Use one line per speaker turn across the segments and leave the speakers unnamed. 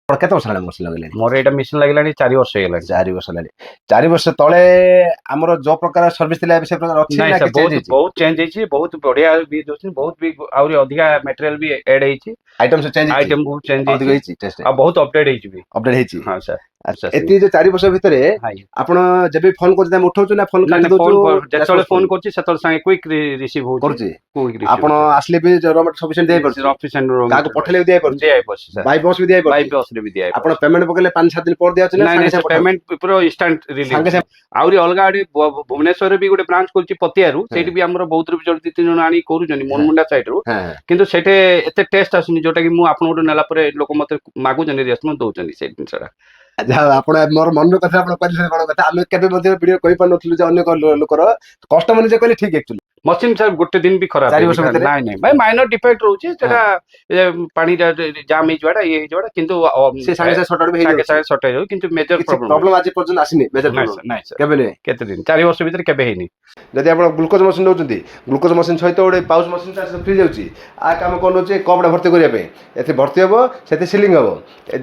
କେତେ ବର୍ଷ ହେଲାଣି ମେସିନ୍ ଲଗେଇଲେଣି?
ମୋର ଏଇଟା ମେସିନ୍ ଲାଗିଲାଣି 4 ବର୍ଷ ହେଇଗଲାଣି।
4 ବର୍ଷ ହେଲାଣି। 4 ବର୍ଷ ତଳେ ଆମର ଯୋଉ ପ୍ରକାର ସର୍ଭିସ ଥିଲା ଏବେ ସେ ପ୍ରକାର ଅଛି
ନାଇଁ
ନା
ସାର୍,
କିଛି ଚେଞ୍ଜ ହେଇଛି?
ବହୁତ ଚେଞ୍ଜ ହେଇଛି, ବହୁତ ବଢିଆ ବି ଦଉଛନ୍ତି, ବହୁତ ବି ଆହୁରି ଅଧିକା ମେଟେରିଆଲ ବି ଆଡ୍ ହେଇଛି,
ଆଇଟମ ସବୁ ଚେଞ୍ଜ ହେଇଛି,
ଆଇଟମ ବହୁତ ଚେଞ୍ଜ
ଅଧିକ
ହେଇଛି
ହେଇଛି ଟେଷ୍ଟ
ଆଉ ବହୁତ ଅପଡେଟ୍ ହେଇଛି ବି।
ଅପଡେଟ ହେଇଛି।
ହଁ ସାର୍।
ଏତି ଯୋଉ 4 ବର୍ଷ ଭିତରେ ଆପଣ ଯେବେ ଫୋନ କରୁଛନ୍ତି ଆମେ ଉଠାଉଛୁ ନା ଫୋନ କାଟି ଦଉଛୁ?
ଯେତେବେଳେ ଫୋନ କରୁଛି ସେତେବେଳେ ସାଙ୍ଗେ କ୍ୱିକ୍ ରିସିଭ୍ ହଉଛି,
କରୁଛି।
କ୍ୱିକ୍
ଆପଣ ଆସିଲେ ବି ସଫିସିଏଣ୍ଟ ଦେଇପାରୁଛି, କାହାକୁ ପଠେଇଲେ ବି ଦେଇପାରୁଛି, ବାଇ ବସ୍ ବି ଦେଇପାରୁଛି, ଆପଣ ପେମେଣ୍ଟ ପକେଇଲେ 5-7 ଦିନ ପରେ ଦିଆଯାଉଛି ନା ସାଙ୍ଗେ ସାଙ୍ଗେ
ପେମେଣ୍ଟ ପୁରା ଇନଷ୍ଟାଣ୍ଟ ରିଲିଜ୍। ଆହୁରି ଅଲଗା ଆଡେ ଭୁବନେଶ୍ୱରରେ ବି ଗୋଟେ ବ୍ରାଞ୍ଚ କରୁଛି ପତିଆରୁ, ସେଇଠି ବି ଆମର ବହୁତ ବି 2-3 ଜଣ ଆଣି କରୁଛନ୍ତି ମନମୁଣ୍ଡା ସାଇଡ୍ ରୁ, କିନ୍ତୁ ସେଠି ଏତେ ଟେଷ୍ଟ ଆସୁନି, ଯୋଉଟା କି ମୁଁ ଆପଣଙ୍କଠୁ ନେଲା ପରେ ଲୋକ ମତେ ମାଗୁଛନ୍ତି, ରେସ୍ପନ୍ସ ଦଉଛନ୍ତି ସେଇ ଜିନିଷଟା।
ଯାହା ଆପଣ ମୋର ମନର କଥା ଆପଣ କହିଲେ ବଡ କଥା। ଆମେ କେବେ ମଧ୍ୟ ଭିଡିଓ କହିପାରୁନଥିଲୁ ଯେ ଅନ୍ୟ ଲୋକର କଷ୍ଟମର ନିଜେ କହିଲେ ଠିକ ଆକ୍ଚୁଆଲି।
ମସିନ୍ ସାର୍ ଗୋଟେ ଦିନ ବି ଖରାପ
4 ବର୍ଷ ଭିତରେ
ନାଇଁ ନାଇଁ ଭାଇ, ମାଇନର ଡିଫେକ୍ଟ ରହୁଛି ସେଟା, ପାଣି ଜାମ୍ ହେଇଯିବାଟା ଇଏ ହେଇଯିବାଟା, କିନ୍ତୁ
ସେ ସାଙ୍ଗେ ସାଙ୍ଗେ ସର୍ଟ ଆଉଟ୍ ବି
ସାଙ୍ଗେ
ହେଇଯାଉଛି,
ସାଙ୍ଗେ ସର୍ଟ ହେଇଯାଉଛି, କିନ୍ତୁ ମେଜର
ପ୍ରୋବ୍ଲେମ ଆଜି ପର୍ଯ୍ୟନ୍ତ ଆସିନି। ମେଜର
ନାଇଁ
ପ୍ରୋବ୍ଲେମ
ସାର୍, ନାଇଁ ସାର୍,
କେବେ ନୁହେଁ।
କେତେ ଦିନ 4 ବର୍ଷ ଭିତରେ କେବେ ହେଇନି।
ଯଦି ଆପଣ ଗ୍ଲୁକୋଜ ମେସିନ୍ ନେଉଛନ୍ତି, ଗ୍ଲୁକୋଜ ମେସିନ୍ ସହିତ ଗୋଟେ ପାଉଚ ମେସିନ୍ ତା ସହିତ ଫ୍ରି ଯାଉଛି। ଆ କାମ କ'ଣ ନେଉଛି, କପ୍ଟା ଭର୍ତ୍ତି କରିବା ପାଇଁ, ଏଠି ଭର୍ତ୍ତି ହେବ, ସେଠି ସିଲିଂ ହେବ,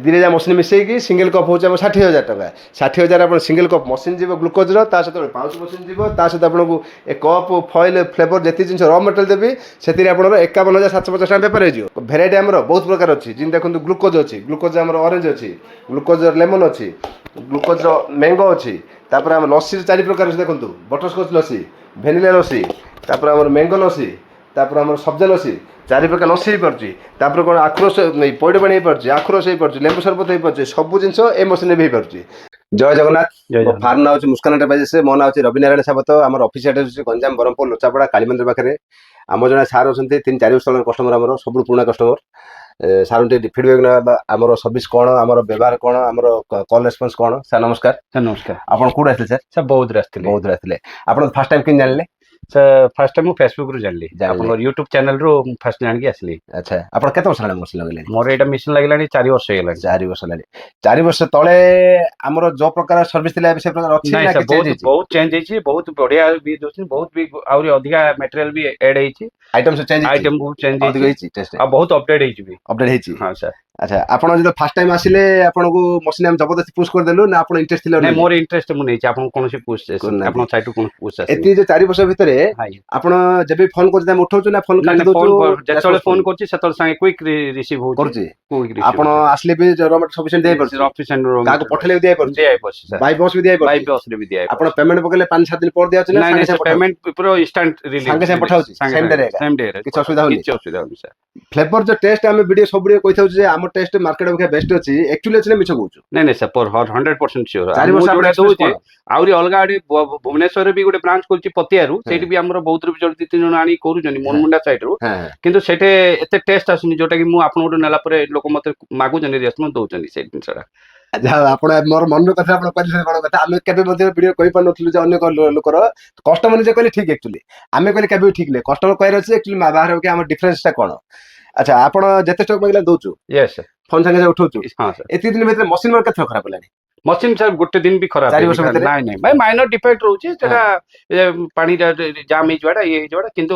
ଦୁଇଟା ମେସିନ୍ ମିଶେଇକି ସିଙ୍ଗଲ କପ୍ ହେଉଛି ଆମର 60,000 ଟଙ୍କା। 60,000 ଆପଣ ସିଙ୍ଗଲ କପ୍ ମେସିନ୍ ଯିବ ଗ୍ଲୁକୋଜର, ତା ସହିତ ଗୋଟେ ପାଉଚ ମେସିନ୍ ଯିବ, ତା ସହିତ ଆପଣଙ୍କୁ ଏ କପ୍ ଫଏଲ୍ ଫ୍ଲେଭର ଯେତିକି ଜିନିଷ ର ମେଟେରିଆଲ ଦେବି, ସେଥିରେ ଆପଣଙ୍କର 51,750 ଟଙ୍କା ବେପାର ହେଇଯିବ। ଭେରାଇଟି ଆମର ବହୁତ ପ୍ରକାର ଅଛି, ଯେମିତି ଦେଖନ୍ତୁ ଗ୍ଲୁକୋଜ ଅଛି, ଗ୍ଲୁକୋଜ ଆମର ଅରେଞ୍ଜ ଅଛି, ଗ୍ଲୁକୋଜର ଲେମନ ଅଛି, ଗ୍ଲୁକୋଜର ମ୍ୟାଙ୍ଗୋ ଅଛି, ତାପରେ ଆମର ଲସିର 4 ପ୍ରକାର ଅଛି, ଦେଖନ୍ତୁ ବଟରସ୍କଚ୍ ଲସି, ଭେନିଲା ଲସି, ତାପରେ ଆମର ମ୍ୟାଙ୍ଗୋ ଲସି, ତାପରେ ଆମର ସବ୍ଜା ଲସି, 4 ପ୍ରକାର ଲସି ହେଇପାରୁଛି। ତାପରେ କ'ଣ ଆଖୁରସ ପଇଡ଼ ପାଣି ହେଇପାରୁଛି, ଆଖୁରସ ହେଇପାରୁଛି, ଲେମ୍ବୁ ସରବତ ହେଇପାରୁଛି, ସବୁ ଜିନିଷ ଏ ମେସିନରେ ବି ହେଇପାରୁଛି। ଜୟ ଜଗନ୍ନାଥ। ମୋ ଫାର୍ମ ନାଁ ହେଉଛି ମୁସ୍କାନ ଏଣ୍ଟରପ୍ରାଇଜେସ୍, ମୋ ନାଁ ହେଉଛି ରବି ନାରାୟଣ ସାବତ। ଆମର ଅଫିସ୍ ଆଡ୍ରେସ୍ ହେଉଛି ଗଞ୍ଜାମ, ବ୍ରହ୍ମପୁର, ଲୋଚାପଡ଼ା, କାଳୀମନ୍ଦିର ପାଖରେ। ଆମର ଜଣେ ସାର୍ ଅଛନ୍ତି 3-4 ବର୍ଷ ତଳର କଷ୍ଟମର, ଆମର ସବୁଠୁ ପୁରୁଣା କଷ୍ଟମର। ସାର୍ ଟିକେ ଫିଡବ୍ୟାକ୍ ନେବା, ଆମର ସର୍ଭିସ୍ କ'ଣ, ଆମର ବ୍ୟବହାର କ'ଣ, ଆମର କଲ୍ ରେସ୍ପନ୍ସ କ'ଣ। ସାର୍ ନମସ୍କାର।
ସାର୍ ନମସ୍କାର।
ଆପଣ କୋଉଠି ଆସିଥିଲେ ସାର୍?
ସାର୍ ବୌଦ୍ଧରେ ଆସିଥିଲେ।
ବୌଦ୍ଧରେ ଆସିଥିଲେ। ଆପଣ ଫାର୍ଷ୍ଟ ଟାଇମ୍ କେମିତି ଜାଣିଲେ?
ସାର୍ ଫାର୍ଷ୍ଟ ଟାଇମ୍ ମୁଁ ଫେସବୁକ୍ରୁ ଜାଣିଲି, ଆପଣଙ୍କର ୟୁଟ୍ୟୁବ୍ ଚ୍ୟାନେଲରୁ ମୁଁ ଫାର୍ଷ୍ଟ ଜାଣିକି ଆସିଲି।
ଆଚ୍ଛା, ଆପଣ କେତେ ବର୍ଷ ହେଲାଣି ମେସିନ୍ ଲଗେଇଲେଣି?
ମୋର ଏଇଟା ମେସିନ୍ ଲାଗିଲାଣି 4 ବର୍ଷ ହେଇଗଲାଣି।
4 ବର୍ଷ ହେଲାଣି। 4 ବର୍ଷ ତଳେ ଆମର ଯୋଉ ପ୍ରକାର ସର୍ଭିସ ଥିଲା ଏବେ ସେ ପ୍ରକାର ଅଛି
ନାଇଁ
ନା
ସାର୍,
କିଛି ଚେଞ୍ଜ ହେଇଛି?
ବହୁତ ଚେଞ୍ଜ ହେଇଛି, ବହୁତ ବଢିଆ ବି ଦଉଛନ୍ତି, ବହୁତ ବି ଆହୁରି ଅଧିକା ମେଟେରିଆଲ ବି ଆଡ୍ ହେଇଛି,
ଆଇଟମ ସବୁ ଚେଞ୍ଜ ହେଇଛି,
ଆଇଟମ ବହୁତ ଚେଞ୍ଜ
ଅଧିକ ହେଇଛି ଟେଷ୍ଟ
ଆଉ ବହୁତ ଅପଡେଟ୍ ହେଇଛି ବି।
ଅପଡେଟ ହେଇଛି।
ହଁ ସାର୍।
ଆଚ୍ଛା, ଆପଣ ଯେତେବେଳେ ଫାର୍ଷ୍ଟ ଟାଇମ୍ ଆସିଲେ ଆପଣଙ୍କୁ ମେସିନ୍ ଆମେ ଜବରଦସ୍ତି ପୁsh କରିଦେଲୁ ନା ଆପଣ ଇଣ୍ଟରେଷ୍ଟ ଥିଲେ?
ନାଇଁ, ମୋର ଇଣ୍ଟରେଷ୍ଟ ମୁଁ ନେଇଛି, ଆପଣ କୌଣସି ପୁsh ଆପଣଙ୍କ ସାଇଟରୁ କୌଣସି ପୁsh ଆସିନି।
ଏତି ଯୋଉ 4 ବର୍ଷ ଭିତରେ ଆପଣ ଯେବେ ଫୋନ କରୁଛନ୍ତି ଆମେ ଉଠାଉଛୁ ନା ଫୋନ କାଟି ଦଉଛୁ?
ଯେତେବେଳେ ଫୋନ କରୁଛି ସେତେବେଳେ ସାଙ୍ଗେ କ୍ୱିକ୍ ରିସିଭ୍ ହଉଛି,
କରୁଛି। ଆପଣ ଆସିଲେ ବି ସଫିସିଏଣ୍ଟ ଦେଇପାରୁଛି, କାହାକୁ ପଠେଇଲେ ବି ଦେଇପାରୁଛି, ବାଇ ବସ୍ ବି ଦେଇପାରୁଛି, ଆପଣ ପେମେଣ୍ଟ ପକେଇଲେ 5-7 ଦିନ ପରେ ଦିଆଯାଉଛି ନା ସାଙ୍ଗେ ସାଙ୍ଗେ
ପେମେଣ୍ଟ ପୁରା ଇନଷ୍ଟାଣ୍ଟ ରିଲିଜ୍,
ସାଙ୍ଗେ ସାଙ୍ଗେ ପଠାଉଛି, ସେମ୍ ଡେ ରେ କିଛି ଅସୁବିଧା ହଉନି।
କିଛି ଅସୁବିଧା ହଉନି ସାର୍।
ଫ୍ଲେଭର ଯୋଉ ଟେଷ୍ଟ ଆମେ ଭିଡିଓ ସବୁବେଳେ କହିଥାଉଛୁ ଯେ ଆମ ଟେଷ୍ଟ ମାର୍କେଟ ଅପେକ୍ଷା ବେଷ୍ଟ ଅଛି, ଆକ୍ଚୁଆଲି ଅଛି ନା ମିଛ କହୁଛୁ?
ନାଇଁ ନାଇଁ ସାର୍, 100% ସିଓର।
4 ବର୍ଷ ଆପଣ
ଦଉଛି ଆହୁରି ଅଲଗା ଆଡେ ଭୁବନେଶ୍ୱରରେ ବି ଗୋଟେ ବ୍ରାଞ୍ଚ କରୁଛି ପତିଆରୁ, ସେଇଠି ବି ଆମର ବହୁତ ବି 2-3 ଜଣ ଆଣି କରୁଛନ୍ତି ମନମୁଣ୍ଡା ସାଇଡ୍ ରୁ, କିନ୍ତୁ ସେଠି ଏତେ ଟେଷ୍ଟ ଆସୁନି, ଯୋଉଟା କି ମୁଁ ଆପଣଙ୍କଠୁ ନେଲା ପରେ ଲୋକ ମତେ ମାଗୁଛନ୍ତି, ରେସ୍ପନ୍ସ ଦଉଛନ୍ତି ସେଇ ଜିନିଷଟା।
ଯାହା ଆପଣ ମୋର ମନର କଥା ଆପଣ କହିଲେ ବଡ କଥା। ଆମେ କେବେ ମଧ୍ୟ ଭିଡିଓ କହିପାରୁନଥିଲୁ ଯେ ଅନ୍ୟ ଲୋକର କଷ୍ଟମର ନିଜେ କହିଲେ ଠିକ ଆକ୍ଚୁଆଲି। ଆମେ କହିଲେ କେବେ ବି ଠିକ ନାହିଁ, କଷ୍ଟମର କହିବାର ଅଛି ଆକ୍ଚୁଆଲି ବାହାର ଆମ ଡିଫରେନ୍ସଟା କ'ଣ। ଆଚ୍ଛା, ଆପଣ ଯେତେ ଷ୍ଟକ୍ ମାଗିଲେ ଦଉଛୁ, ଫୋନ ସାଙ୍ଗେ ସାଙ୍ଗେ ଉଠଉଛୁ, ଏତିକି ଦିନ ଭିତରେ ମେସିନ୍ ମୋର କେତେ ଖରାପ ହେଲାଣି?
ମସିନ୍ ସାର୍ ଗୋଟେ ଦିନ ବି ଖରାପ
4 ବର୍ଷ ଭିତରେ?
ନାଇଁ ନାଇଁ ଭାଇ, ମାଇନର ଡିଫେକ୍ଟ ରହୁଛି, ସେଟା ପାଣି ଜାମ୍ ହେଇଯିବାଟା ଇଏ ହେଇଯିବାଟା, କିନ୍ତୁ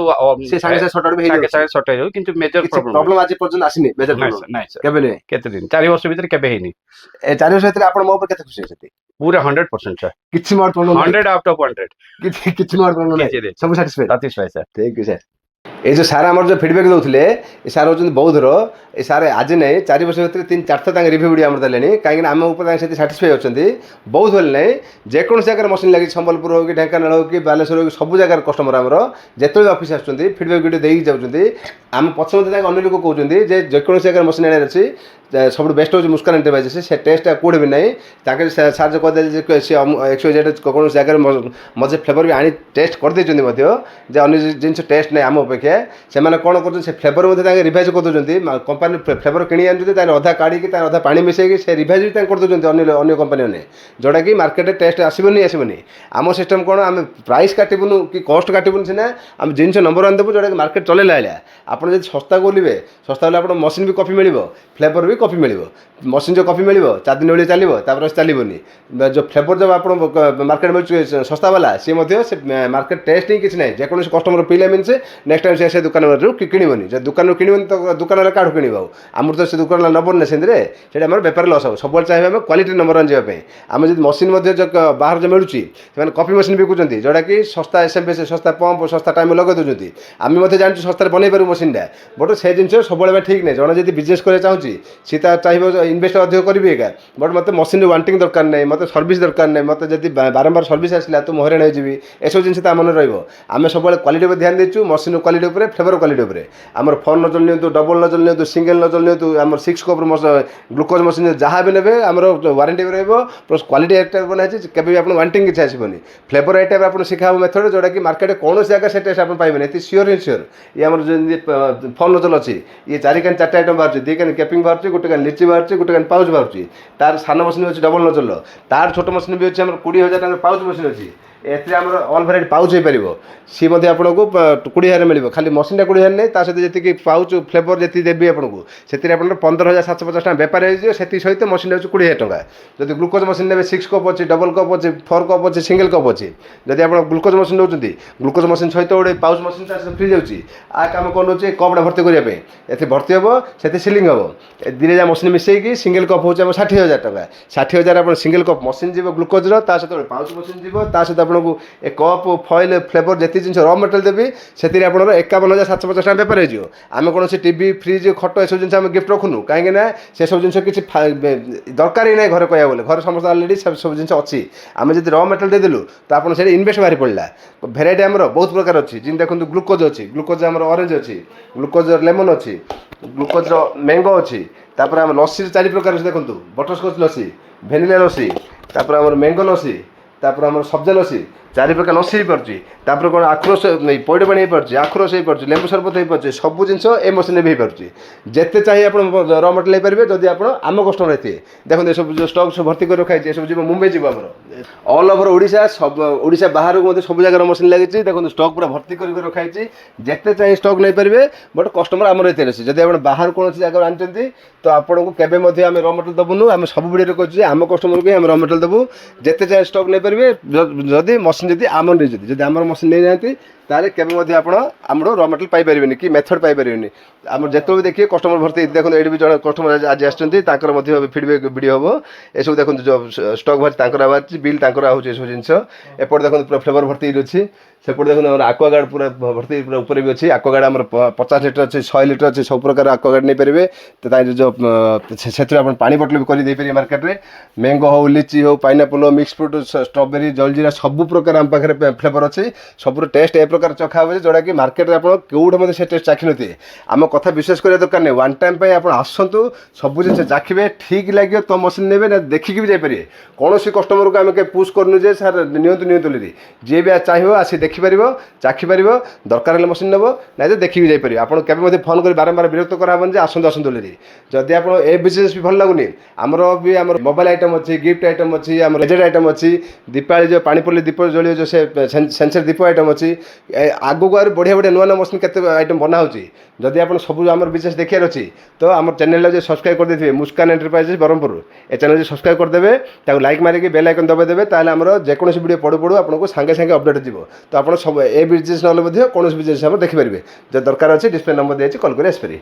ସେ ସାଙ୍ଗେ ସାଙ୍ଗେ ସର୍ଟ ଆଉଟ୍ ବି
ସାଙ୍ଗେ
ହେଇଯାଉଛି,
ସାଙ୍ଗେ ସର୍ଟ ହେଇଯାଉଛି, କିନ୍ତୁ ମେଜର
ପ୍ରୋବ୍ଲେମ ଆଜି ପର୍ଯ୍ୟନ୍ତ ଆସିନି। ମେଜର ପ୍ରୋବ୍ଲେମ
ନାଇଁ ସାର୍,
କେବେ ନୁହେଁ।
କେତେ ଦିନ 4 ବର୍ଷ ଭିତରେ କେବେ ହେଇନି।
ଏ 4 ବର୍ଷ ଭିତରେ ଆପଣ ମୋ ଉପରେ କେତେ ଖୁସି ଅଛନ୍ତି?
ପୁରା 100% ସାର୍,
କିଛି ମୋର ପ୍ରୋବ୍ଲେମ
100 ଆଉଟ୍ ଅଫ୍ 100,
କିଛି ମୋର ପ୍ରୋବ୍ଲେମ ନାହିଁ, ସବୁ satisfied
sir.
Thank you sir. এই যে ସାର୍ ଆମର ଯେଉଁ ଫିଡ଼ବ୍ୟାକ୍ ଦେଉଥିଲେ, ଏ ସାର୍ ହେଉଛନ୍ତି ବୌଦ୍ଧର। ଏ ସାର୍ ଆଜି ନାହିଁ 4 ବର୍ଷ ଭିତରେ 3-4 ଥର ତାଙ୍କ ରିଭ୍ୟୁ ଭିଡ଼ିଓ ଆମର ଦେଲେଣି, କାହିଁକିନା ଆମ ଉପରେ ତାଙ୍କ ସେଠି ସାଟିସ୍ଫାଇ ଅଛନ୍ତି। ବୌଦ୍ଧ ହେଲେ ନାହିଁ, ଯେକୌଣସି ଜାଗାରେ ମେସିନ୍ ଲାଗିଛି, ସମ୍ବଲପୁର ହେଉ କି ଢେଙ୍କାନାଳ ହେଉ କି ବାଲେଶ୍ୱର ହେଉ କି ସବୁ ଜାଗାର କଷ୍ଟମର ଆମର ଯେତେବେଳେ ଅଫିସ୍ ଆସୁଛନ୍ତି ଫିଡ଼ବ୍ୟାକ୍ ଭିଡ଼ିଓ ଦେଇକି ଯାଉଛନ୍ତି। ଆମ ପଛ ମଧ୍ୟ ତାଙ୍କ ଅନ୍ୟ ଲୋକ କହୁଛନ୍ତି ଯେ ଯେକୌଣସି ଜାଗାରେ ମେସିନ୍ ଆଣିବାର ଅଛି ସବୁଠୁ ବେଷ୍ଟ ହେଉଛି ମୁସ୍କାନ ଏଣ୍ଟରପ୍ରାଇଜେସ୍, ସେ ଟେଷ୍ଟଟା କେଉଁଠି ବି ନାହିଁ। ତାଙ୍କେ ସାର୍ ଯେଉଁ କହିଦେଲେ ଯେ ସେ XYZ କୌଣସି ଜାଗାରେ ମଝି ଫ୍ଲେଭର ବି ଆଣି ଟେଷ୍ଟ କରିଦେଇଛନ୍ତି ମଧ୍ୟ, ଯେ ଅନ୍ୟ ଜିନିଷ ଟେଷ୍ଟ ନାହିଁ ଆମ ଅପେକ୍ଷା। ସେମାନେ କ'ଣ କରୁଛନ୍ତି, ସେ ଫ୍ଲେଭର ମଧ୍ୟ ତାଙ୍କେ ରିଭାଇଜ୍ କରିଦେଉଛନ୍ତି। କମ୍ପାନୀ ଫ୍ଲେଭର କିଣି ଆଣୁଛନ୍ତି, ତାର ଅଧା କାଢ଼ିକି ତାର ଅଧା ପାଣି ମିଶାଇକି ସେ ରିଭାଇଜ୍ ବି ତାଙ୍କେ କରିଦେଉଛନ୍ତି ଅନ୍ୟ କମ୍ପାନୀମାନେ, ଯେଉଁଟାକି ମାର୍କେଟରେ ଟେଷ୍ଟ ଆସିବନି। ଆମ ସିଷ୍ଟମ୍ କ'ଣ, ଆମେ ପ୍ରାଇସ୍ କାଟିବୁନୁ କି କଷ୍ଟ କାଟିବୁନି, ସିନା ଆମେ ଜିନିଷ ନମ୍ବର ୱାନ୍ ଦେବୁ ଯେଉଁଟାକି ମାର୍କେଟ ଚଲେଇଲା ଭଳିଆ। ଆପଣ ଯଦି ଶସ୍ତା ବୋଲିବେ, ଶସ୍ତା ହେଲେ ଆପଣ ମେସିନ୍ ବି କପି ମିଳିବ, ଫ୍ଲେଭର ବି କପି ମିଳିବ। ମେସିନ୍ ଯେଉଁ କପି ମିଳିବ 4 ଦିନ ଭଳି ଚାଲିବ, ତାପରେ ଚାଲିବନି। ଯେଉଁ ଫ୍ଲେଭର ଯେଉଁ ଆପଣ ମାର୍କେଟ ମିଳୁଛି ଶସ୍ତା ବାଲା, ସିଏ ମଧ୍ୟ ସେ ମାର୍କେଟ ଟେଷ୍ଟ ହିଁ କିଛି ନାହିଁ। ଯେକୌଣସି କଷ୍ଟମର ପିଇଲେ ମିନ୍ସ ନେକ୍ସଟ ଟାଇମ୍ ମିଳାମିଶା ସେ ଦୋକାନରୁ କିଣିବନି, ଯଦି ଦୋକାନରୁ କିଣିବନି ତ ଦୋକାନରେ କାଠୁ କିଣିବ ଆଉ ଆମର ତ ସେ ଦୋକାନ ନେବନି ନା ସେମିତିରେ, ସେଇଟା ଆମର ବେପାର ଲସ୍ ହେବ। ସବୁବେଳେ ଚାହିଁବେ ଆମେ କ୍ୱାଲିଟି ନମ୍ବର ୱାନ୍ ଯିବା ପାଇଁ। ଆମେ ଯଦି ମେସିନ୍ ମଧ୍ୟ ବାହାରେ ଯେଉଁ ମିଳୁଛି ସେମାନେ କପି ମେସିନ୍ ବିକୁଛନ୍ତି, ଯେଉଁଟାକି ଶସ୍ତା SMPS, ଶସ୍ତା ପମ୍ପ, ଶସ୍ତା ଟାଇମ୍ ଲଗାଇ ଦେଉଛନ୍ତି। ଆମେ ମଧ୍ୟ ଜାଣିଛୁ ଶସ୍ତାରେ ବନେଇ ପାରିବୁ ମେସିନ୍ଟା, ବଟ୍ ସେ ଜିନିଷ ସବୁବେଳେ ପାଇଁ ଠିକ୍ ନାହିଁ। ଜଣେ ଯଦି ବିଜନେସ୍ କରିବାକୁ ଚାହୁଁଛି ସିଏ ତା ଚାହିଁବ ଇନଭେଷ୍ଟ ଅଧିକ କରିବି ଏକା, ବଟ୍ ମୋତେ ମେସିନ୍ ୱାଣ୍ଟିଂ ଦରକାର ନାହିଁ, ମୋତେ ସର୍ଭିସ୍ ଦରକାର ନାହିଁ, ମୋତେ ଯଦି ବାରମ୍ବାର ସର୍ଭିସ୍ ଆସିଲା ତ ମୁଁ ହଇରାଣ ହେଇଯିବି, ଏସବୁ ଜିନିଷ ତା ମନରେ ରହିବ। ଆମେ ସବୁବେଳେ କ୍ୱାଲିଟି ଉପରେ ଧ୍ୟାନ ଦେଇଛୁ, ମେସିନ୍ କ୍ୱାଲିଟି ଉପରେ, ଫ୍ଲେଭର କ୍ୱାଲିଟି ଉପରେ। ଆମର 4 ନଜଲ ନିଅନ୍ତୁ, ଡବଲ୍ ନଜଲ ନିଅନ୍ତୁ, ସିଙ୍ଗଲ ନଜଲ ନିଅନ୍ତୁ, ଆମର 6 କପ୍ ଗ୍ଲୁକୋଜ୍ ମେସିନ୍ ଯାହା ବି ନେବେ ଆମର ୱାରେଣ୍ଟି ବି ରହିବ, ପ୍ଲସ୍ କ୍ୱାଲିଟି ଏଟା ବନାହେଇଛି କେବେ ବି ଆପଣ ୱାଣ୍ଟିଂ କିଛି ଆସିବନି। ଫ୍ଲେଭର ଏଇଟା ଆପଣ ଶିଖା ହେବ ମେଥଡ଼, ଯେଉଁଟାକି ମାର୍କେଟରେ କୌଣସି ଜାଗା ସେ ଟେଷ୍ଟ ଆପଣ ପାଇବେନି, ଏତେ ସିଓର ହିଁ ସିଓର। ଇଏ ଆମର ଯେମିତି 4 ନଜଲ ଅଛି, ଇଏ 4 କାନି 4ଟା ଆଇଟମ୍ ବାହାରୁଛି, 2 କାନି କେପିଂ ବାହାରୁଛି, ଗୋଟେ କାନି ଲିଚି ବାହାରୁଛି, ଗୋଟେ କାନି ପାଉଚ୍ ବାହାରୁଛି। ତାର ସାନ ମେସିନ୍ ଅଛି ଡବଲ୍ ନଜଲ, ତାର ଛୋଟ ମେସିନ୍ ବି ଅଛି ଆମର 20,000 ଟଙ୍କାର ପାଉଚ୍ ମେସିନ୍ ଅଛି। ଏଥିରେ ଆମର ଅଲ୍ ଭେରାଇଟି ପାଉଚ୍ ହେଇପାରିବ, ସିଏ ମଧ୍ୟ ଆପଣଙ୍କୁ 20,000 ମିଳିବ। ଖାଲି ମେସିନ୍ଟା 20,000 ନାହିଁ, ତା ସହିତ ଯେତିକି ପାଉଚ୍ ଫ୍ଲେଭର ଯେତିକି ଦେବି ଆପଣଙ୍କୁ, ସେଥିରେ ଆପଣଙ୍କର 15,750 ଟଙ୍କା ବେପାର ହେଇଯିବ। ସେଥି ସହିତ ମେସିନ୍ ହେଉଛି 20,000 ଟଙ୍କା। ଯଦି ଗ୍ଲୁକୋଜ୍ ମେସିନ୍ ନେବେ 6 କପ୍ ଅଛି, ଡବଲ୍ କପ୍ ଅଛି, 4 କପ୍ ଅଛି, ସିଙ୍ଗଲ କପ୍ ଅଛି। ଯଦି ଆପଣ ଗ୍ଲୁକୋଜ୍ ମେସିନ୍ ନେଉଛନ୍ତି, ଗ୍ଲୁକୋଜ୍ ମେସିନ୍ ସହିତ ଗୋଟେ ପାଉଚ୍ ମେସିନ୍ ତା ସହିତ ଫ୍ରି ଯାଉଛି। ଆ କାମ କ'ଣ ହେଉଛି, କପ୍ଟା ଭର୍ତ୍ତି କରିବା ପାଇଁ, ଏଥିରେ ଭର୍ତ୍ତି ହେବ, ସେଠି ସିଲିଂ ହେବ। ଦିନେ ଯା ମେସିନ୍ ମିଶେଇକି ସିଙ୍ଗଲ କପ୍ ହେଉଛି ଆମର 60,000 ଟଙ୍କା। 60,000 ଆପଣ ସିଙ୍ଗଲ କପ୍ ମେସିନ୍ ଯିବ ଗ୍ଲୁକୋଜ୍ର, ତା ସହିତ ଗୋଟେ ପାଉଚ୍ ମେସିନ୍ ଯିବ, ତା ସହିତ ଆପଣଙ୍କୁ ଏ କପ୍ ଫଏଲ୍ ଫ୍ଲେଭର ଯେତିକି ଜିନିଷ ର ମେଟେରିଆଲ୍ ଦେବି, ସେଥିରେ ଆପଣଙ୍କର 51,750 ଟଙ୍କା ବେପାର ହେଇଯିବ। ଆମେ କୌଣସି ଟିଭି, ଫ୍ରିଜ୍, ଖଟ ଏସବୁ ଜିନିଷ ଆମେ ଗିଫ୍ଟ ରଖୁନୁ, କାହିଁକି ନା ସେସବୁ ଜିନିଷ କିଛି ଦରକାର ହିଁ ନାହିଁ ଘରେ କହିବାକୁ ଗଲେ। ଘରେ ସମସ୍ତେ ଅଲରେଡ଼ି ସବୁ ଜିନିଷ ଅଛି। ଆମେ ଯଦି ର ମେଟେରିଆଲ୍ ଦେଇଦେଲୁ ତ ଆପଣ ସେଇଠି ଇନଭେଷ୍ଟ ବାହାରି ପଡ଼ିଲା। ଭେରାଇଟି ଆମର ବହୁତ ପ୍ରକାର ଅଛି, ଯେମିତି ଦେଖନ୍ତୁ ଗ୍ଲୁକୋଜ୍ ଅଛି, ଗ୍ଲୁକୋଜ୍ ଆମର ଅରେଞ୍ଜ ଅଛି, ଗ୍ଲୁକୋଜ୍ ଲେମନ୍ ଅଛି, ଗ୍ଲୁକୋଜ୍ର ମ୍ୟାଙ୍ଗୋ ଅଛି। ତାପରେ ଆମର ଲସି 4 ପ୍ରକାର ଅଛି, ଦେଖନ୍ତୁ ବଟରସ୍କଚ୍ ଲସି, ଭ୍ୟାନିଲା ଲସି, ତାପରେ ଆମର ମ୍ୟାଙ୍ଗୋ ଲସି, ତାପରେ ଆମର ସବ୍ଜା ଲସି, 4 ପ୍ରକାର ଲସି ହେଇପାରୁଛି। ତାପରେ କ'ଣ ଆଖୁରସ ପଇଡ଼ ପାଣି ହେଇପାରୁଛି, ଆଖୁରସ ହେଇପାରୁଛି, ଲେମ୍ବୁ ସରବତ ହେଇପାରୁଛି, ସବୁ ଜିନିଷ ଏ ମେସିନ୍ରେ ବି ହେଇପାରୁଛି। ଯେତେ ଚାହିଁ ଆପଣ ର ମେଟେରିଆଲ୍ ହେଇପାରିବେ ଯଦି ଆପଣ ଆମ କଷ୍ଟମର ହେଇଥିବେ। ଦେଖନ୍ତୁ ଏସବୁ ଯେଉଁ ଷ୍ଟକ୍ ସବୁ ଭର୍ତ୍ତି କରି ରଖାହେଇଛି, ଏସବୁ ଯିବ ମୁମ୍ବାଇ ଯିବ ଆମର ଅଲ୍ ଓଭର ଓଡ଼ିଶା, ସବୁ ଓଡ଼ିଶା ବାହାରକୁ ମଧ୍ୟ ସବୁ ଜାଗାର ମେସିନ୍ ଲାଗିଛି। ଦେଖନ୍ତୁ ଷ୍ଟକ୍ ପୁରା ଭର୍ତ୍ତି କରି ରଖାହେଇଛି, ଯେତେ ଚାହିଁ ଷ୍ଟକ୍ ନେଇପାରିବେ, ବଟ୍ କଷ୍ଟମର ଆମର ହେଇଥିବେ ଅଛି। ଯଦି ଆପଣ ବାହାରୁ କୌଣସି ଜାଗାରୁ ଆଣିଛନ୍ତି ତ ଆପଣଙ୍କୁ କେବେ ମଧ୍ୟ ଆମେ ର ମେଟେରିଆଲ୍ ଦେବୁନୁ। ଆମେ ସବୁ ଭିଡ଼ିଓରେ କହୁଛୁ ଯେ ଆମ କଷ୍ଟମରକୁ ହିଁ ଆମେ ର ମେଟେରିଆଲ୍ ଦେବୁ। ଯେତେ ଚାହିଁ ଷ୍ଟକ୍ ନେଇପାରିବେ, ଯଦି ମେସିନ୍ ଯଦି ଆମର ନେଇଛନ୍ତି, ଯଦି ଆମର ମେସିନ୍ ନେଇନାହାନ୍ତି ତାହେଲେ କେବେ ମଧ୍ୟ ଆପଣ ଆମର ର ମେଟେରିଆଲ୍ ପାଇପାରିବେନି କି ମେଥଡ଼ ପାଇପାରିବେନି। ଆମର ଯେତେବେଳେ ଦେଖିବେ କଷ୍ଟମର ଭର୍ତ୍ତି। ଦେଖନ୍ତୁ ଏଇଠି ବି ଜଣେ କଷ୍ଟମର ଆଜି ଆସିଛନ୍ତି, ତାଙ୍କର ମଧ୍ୟ ଫିଡ଼ବ୍ୟାକ୍ ଭିଡ଼ିଓ ହେବ। ଏସବୁ ଦେଖନ୍ତୁ ଯେଉଁ ଷ୍ଟକ୍ ବାହାରିଛି ତାଙ୍କର ବାହାରିଛି, ବିଲ୍ ତାଙ୍କର ଆସୁଛି ଏସବୁ ଜିନିଷ। ଏପଟେ ଦେଖନ୍ତୁ ପୁରା ଫ୍ଲେଭର ଭର୍ତ୍ତି ଅଛି। ସେପଟେ ଦେଖନ୍ତୁ ଆମର ଆକ୍ୱାଗାର୍ଡ଼ ପୁରା ଭର୍ତ୍ତି ପୁରା ଉପରେ ବି ଅଛି। ଆକ୍ୱାଗାର୍ଡ଼ ଆମର 50 ଲିଟର ଅଛି, 100 ଲିଟର ଅଛି, ସବୁ ପ୍ରକାର ଆକ୍ୱାଗାର୍ଡ଼ ନେଇପାରିବେ। ତ ତା ଯେଉଁ ସେଥିରେ ଆପଣ ପାଣି ବୋଟଲ ବି କରି ଦେଇପାରିବେ ମାର୍କେଟରେ। ମ୍ୟାଙ୍ଗୋ ହେଉ, ଲିଚି ହେଉ, pineapple, mix fruit, strawberry, jaljeera, ସବୁ ପ୍ରକାର ଆମ ପାଖରେ ଫ୍ଲେଭର ଅଛି। ସବୁର ଟେଷ୍ଟ ଏ ପ୍ରକାର ଚଖା ହେବ ଯେଉଁଟାକି ମାର୍କେଟରେ ଆପଣ କେଉଁଠି ମଧ୍ୟ ସେ ଟେଷ୍ଟ ଚାଖିନଥିବେ। ଆମ କଥା ବିଶ୍ୱାସ କରିବା ଦରକାର ନାହିଁ। ୱାନ୍ ଟାଇମ୍ ପାଇଁ ଆପଣ ଆସନ୍ତୁ, ସବୁ ଜିନିଷ ଚାଖିବେ, ଠିକ୍ ଲାଗିବ ତ ମେସିନ୍ ନେବେ, ନା ଦେଖିକି ବି ଯାଇପାରିବେ। କୌଣସି କଷ୍ଟମରକୁ ଆମେ କେବେ ପୁସ୍ କରୁନୁ ଯେ ସାର୍ ନିଅନ୍ତୁ ନିଅନ୍ତୁ ବୋଲି। ଯିଏ ବି ଚାହିଁବ ଆସି ଦେଖିପାରିବ, ଚାଖିପାରିବ, ଦରକାର ହେଲେ ମେସିନ୍ ନେବ, ନାଇଁ ତ ଦେଖିକି ଯାଇପାରିବ। ଆପଣ କେବେ ମଧ୍ୟ ଫୋନ୍ କରି ବାରମ୍ବାର ବିରକ୍ତ କରାହେବନି ଯେ ଆସନ୍ତୁ ଆସନ୍ତୁ ବୋଲି। ଯଦି ଆପଣ ଏ ବିଜନେସ୍ ବି ଭଲ ଲାଗୁନି, ଆମର ମୋବାଇଲ୍ ଆଇଟମ୍ ଅଛି, ଗିଫ୍ଟ ଆଇଟମ୍ ଅଛି, ଆମର ଗେଜେଟ୍ ଆଇଟମ୍ ଅଛି, ଦୀପାବଳି ଯେଉଁ ପାଣି ପଡ଼ିଲେ ଦୀପ ଜଳିବ ଯେଉଁ ସେ ସେନ୍ସର ଦୀପ ଆଇଟମ୍ ଅଛି। ଆଗକୁ ଆହୁରି ବଢ଼ିଆ ବଢ଼ିଆ ନୂଆ ନୂଆ ମେସିନ୍ କେତେ ଆଇଟମ୍ ବନା ହେଉଛି। ଯଦି ଆପଣ ସବୁ ଆମର ବିଜନେସ୍ ଦେଖିବାର ଅଛି ତ ଆମର ଚ୍ୟାନେଲଟା ଯଦି ସବସ୍କ୍ରାଇବ୍ କରିଦେଇଥିବେ, ମୁସ୍କାନ ଏଣ୍ଟରପ୍ରାଇଜେସ୍ ବ୍ରହ୍ମପୁର, ଏ ଚ୍ୟାନେଲ୍ ସବସ୍କ୍ରାଇବ୍ କରିଦେବେ, ତାକୁ ଲାଇକ୍ ମାରିକି ବେଲ୍ ଆଇକନ୍ ଦବାଇଦେବେ, ତାହେଲେ ଆମର ଯେକୌଣସି ଭିଡ଼ିଓ ପଡ଼ୁ ପଡ଼ୁ ଆପଣଙ୍କୁ ସାଙ୍ଗେ ସାଙ୍ଗେ ଅପଡ଼େଟ୍ ଯିବ। ତ ଆପଣ ସବୁ ଏ ବିଜନେସ୍ ନହେଲେ ମଧ୍ୟ କୌଣସି ବିଜନେସ୍ ଆମର ଦେଖିପାରିବେ। ଯଦି ଦରକାର ଅଛି ଡିସପ୍ଲେ ନମ୍ବର ଦିଆଯାଇଛି, କଲ୍ କରି ଆସିପାରିବେ।